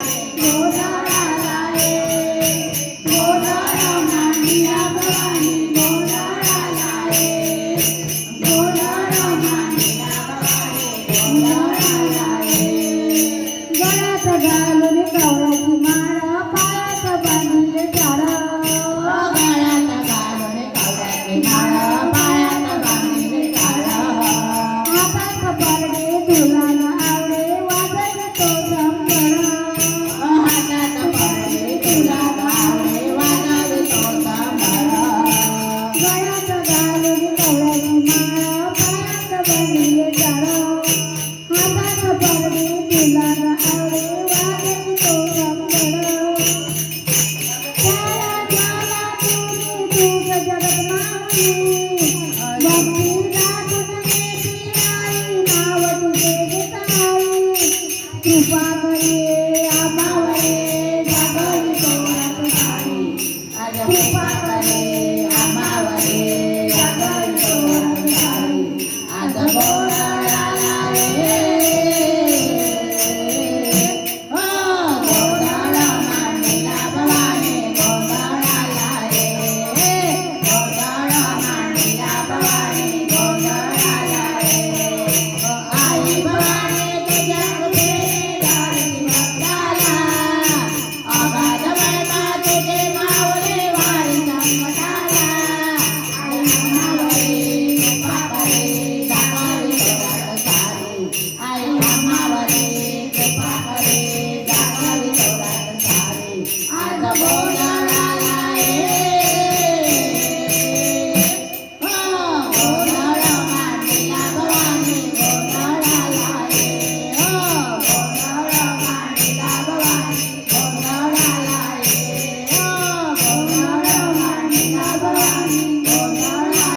गोंधळाला ये गोंधळ मांडिया भवानी गोंधळाला ये गोंधळ मांडिया भवानी गोंधळाला ये गळ्यात घालून कवळ्याची माळ पायात बांधले झाड गळ्यात घालून कवळ्याची माळ पायात बांधले झाड हातात पडले तुला आवडे वाजत तो संबळ हातात पडले तुला आवडे वाजत तो संबळ गळ्यात घालून कवळ्याची माळ पायात बांधले झाड हातात पडले तुला आवडे वाजत तो संबळ त्याला त्याला तुम्ही तू जगत माऊली भक्ती दाटून नेती आई नाव तुझे घेताई कृपा करे आम्हावरे जागरी तोरात सारी कृपा करे आम्हावरे जागरी तोरात सारी आज गोंधळाला रे गोंधळ मांडिला भवानी गोंधळाला रे गोंधळ मांडिला भवानी गोंधळाला रे आई भवानी तुझ्या कृपेने लाडकी भक्ताला अगाध महिमा तुझे माऊली वारी संकटाला आई आम्हावरी कृपा करे जागरी तोरात सारी आई आम्हावरी कृपा करे जागरी तोरात सारी आज गोंधळाला गोंधळ मांडिला भवानी गोंधळाला गोंधळ मांडिला भवानी